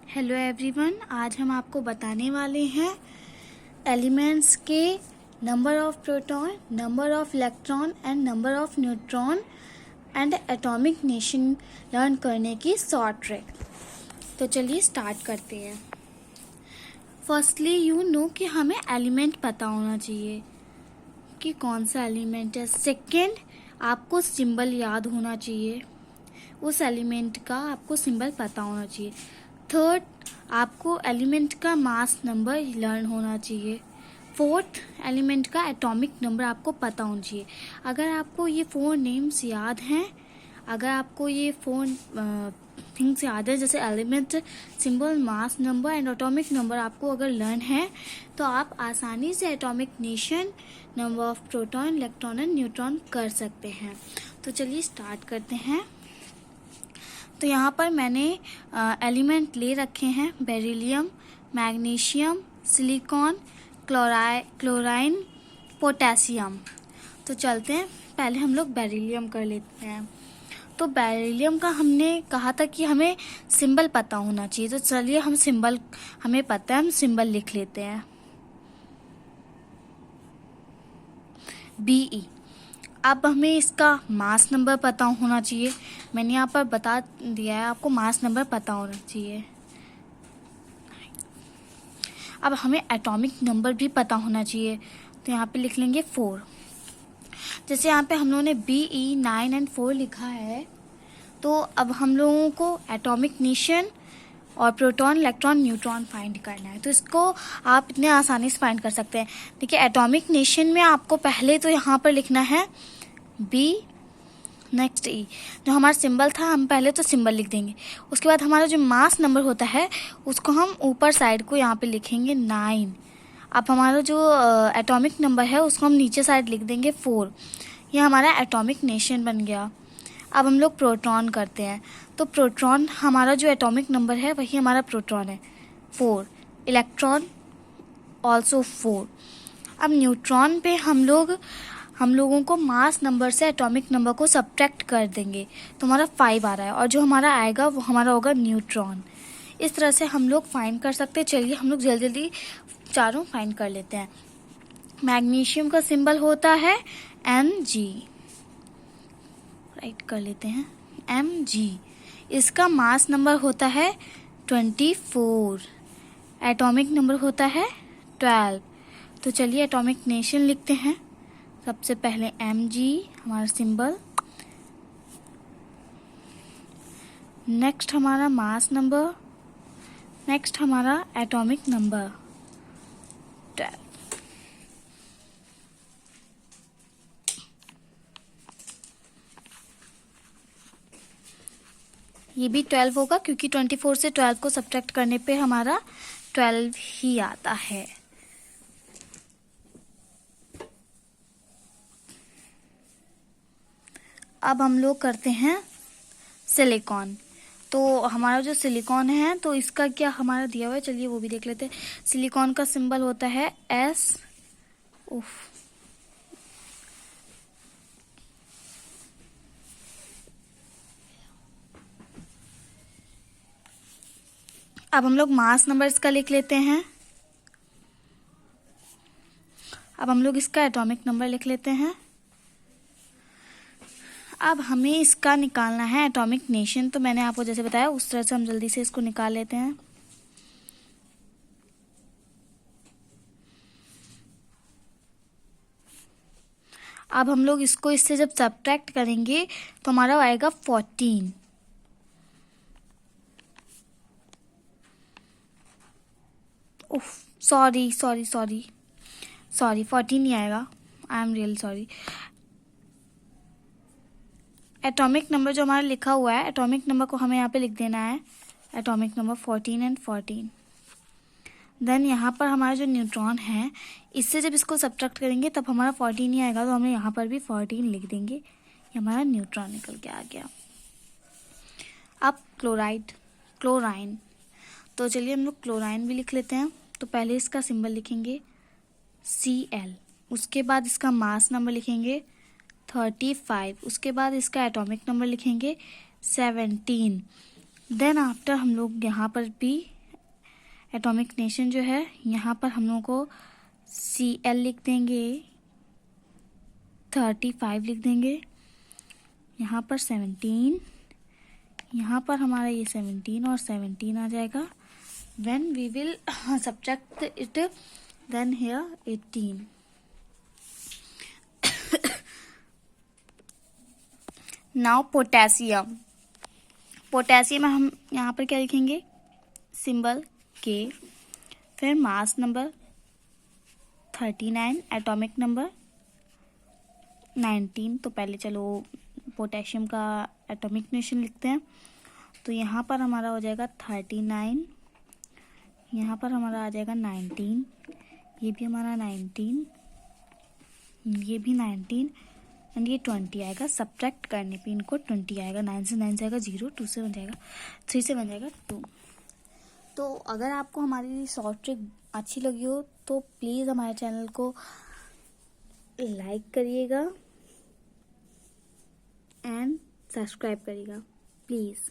Hello everyone, आज हम आपको बताने वाले हैं एलिमेंट्स के number of proton, number of electron and number of neutron and atomic nation learn करने की शॉर्ट ट्रिक। तो चलिए स्टार्ट करते हैं। फर्स्टली यू नो कि हमें एलिमेंट पता होना चाहिए कि कौन सा एलिमेंट है। सेकेंड, आपको सिंबल याद होना चाहिए, उस एलिमेंट का आपको सिंबल पता होना चाहिए। थर्ड, आपको एलिमेंट का मास नंबर लर्न होना चाहिए। फोर्थ, एलिमेंट का एटॉमिक नंबर आपको पता होना चाहिए। अगर आपको ये 4 नेम्स याद हैं, अगर आपको ये 4 थिंग्स याद है, जैसे element, symbol, mass number and atomic number आपको अगर लर्न है, तो आप आसानी से atomic nation, number of proton, electron and neutron कर सकते हैं। तो चलिए स्टार्ट करते हैं। तो यहाँ पर मैंने एलिमेंट ले रखे हैं beryllium, magnesium, silicon, chlorine, potassium. तो चलते हैं, पहले हम लोग बेरिलियम कर लेते हैं। तो बेरिलियम का हमने कहा था कि हमें सिंबल पता होना चाहिए, तो चलिए हम सिंबल, हमें पता है, हम सिंबल लिख लेते हैं BE। अब हमें इसका मास नंबर पता होना चाहिए, मैंने यहाँ पर बता दिया है आपको, मास नंबर पता होना चाहिए। अब हमें एटॉमिक नंबर भी पता होना चाहिए, तो यहाँ पे लिख लेंगे 4। जैसे यहाँ पे हम लोगों ने BE 9 एंड 4 लिखा है, तो अब हम लोगों को एटॉमिक नेशन और प्रोटॉन, इलेक्ट्रॉन, न्यूट्रॉन फाइंड करना है। तो इसको आप इतने आसानी से फाइंड कर सकते हैं। देखिए, एटॉमिक नेशन में आपको पहले तो यहाँ पर लिखना है B, नेक्स्ट E। जो हमारा सिंबल था, हम पहले तो सिंबल लिख देंगे, उसके बाद हमारा जो मास नंबर होता है उसको हम ऊपर साइड को यहाँ पे लिखेंगे 9। अब हमारा जो एटॉमिक नंबर है उसको हम नीचे साइड लिख देंगे 4। ये हमारा एटॉमिक नेशन बन गया। अब हम लोग प्रोटॉन करते हैं, तो प्रोटॉन हमारा जो एटॉमिक नंबर है वही हमारा प्रोटॉन है 4, इलेक्ट्रॉन ऑल्सो 4। अब न्यूट्रॉन पे हम लोगों को मास नंबर से एटॉमिक नंबर को सब्ट्रैक्ट कर देंगे, तो हमारा 5 आ रहा है, और जो हमारा आएगा वो हमारा होगा न्यूट्रॉन। इस तरह से हम लोग फाइंड कर सकते हैं। चलिए हम लोग जल्दी जल्दी चारों फाइंड कर लेते हैं। मैग्नीशियम का सिंबल होता है Mg, राइट कर लेते हैं Mg। इसका मास नंबर होता है 24, एटॉमिक नंबर होता है 12। तो चलिए एटॉमिक नेशन लिखते हैं। सबसे पहले Mg हमारा सिंबल, नेक्स्ट हमारा मास नंबर, नेक्स्ट हमारा एटॉमिक नंबर 12। ये भी 12 होगा, क्योंकि 24 से 12 को सब्ट्रैक्ट करने पे हमारा 12 ही आता है। अब हम लोग करते हैं सिलिकॉन। तो हमारा जो सिलिकॉन है, तो इसका क्या हमारा दिया हुआ है, चलिए वो भी देख लेते हैं। सिलिकॉन का सिंबल होता है S। अब हम लोग मास नंबर इसका लिख लेते हैं। अब हम लोग इसका एटॉमिक नंबर लिख लेते हैं। अब हमें इसका निकालना है एटॉमिक नेशन, तो मैंने आपको जैसे बताया उस तरह से हम जल्दी से इसको निकाल लेते हैं। अब हम लोग इसको इससे जब सब्ट्रैक्ट करेंगे तो हमारा आएगा 14। सॉरी 14 नहीं आएगा, I am real sorry. Atomic number जो हमारा लिखा हुआ है, एटॉमिक नंबर को हमें यहाँ पे लिख देना है, एटॉमिक नंबर 14 एंड 14। देन यहाँ पर हमारा जो न्यूट्रॉन है, इससे जब इसको सब्ट्रैक्ट करेंगे तब हमारा 14 ही आएगा, तो हमें यहाँ पर भी 14 लिख देंगे। ये हमारा न्यूट्रॉन निकल के आ गया। अब क्लोराइन, तो चलिए हम लोग क्लोराइन भी लिख लेते हैं। तो पहले इसका सिंबल लिखेंगे Cl, उसके बाद इसका मास नंबर लिखेंगे 35, उसके बाद इसका एटॉमिक नंबर लिखेंगे 17। देन आफ्टर हम लोग यहाँ पर भी एटॉमिक नेशन जो है यहाँ पर हम लोगों को Cl लिख देंगे, 35 लिख देंगे, यहाँ पर 17, यहाँ पर हमारा ये 17 और 17 आ जाएगा. When we will subtract it, then here 18. Now potassium. Potassium में हम यहाँ पर क्या लिखेंगे, सिंबल K, फिर मास नंबर 39, एटॉमिक नंबर 19. तो पहले चलो पोटेशियम का एटॉमिक नेशन लिखते हैं. तो यहाँ पर हमारा हो जाएगा 39, यहाँ पर हमारा आ जाएगा 19, ये भी हमारा 19, ये भी 19 एंड ये 20 आएगा. सब्ट्रैक्ट करने पे इनको 20 आएगा. 9 से 9 जाएगा 0, 2 से बन जाएगा 3 से बन जाएगा 2. तो अगर आपको हमारी शॉर्ट ट्रिक अच्छी लगी हो तो प्लीज़ हमारे चैनल को लाइक करिएगा एंड सब्सक्राइब करिएगा प्लीज़.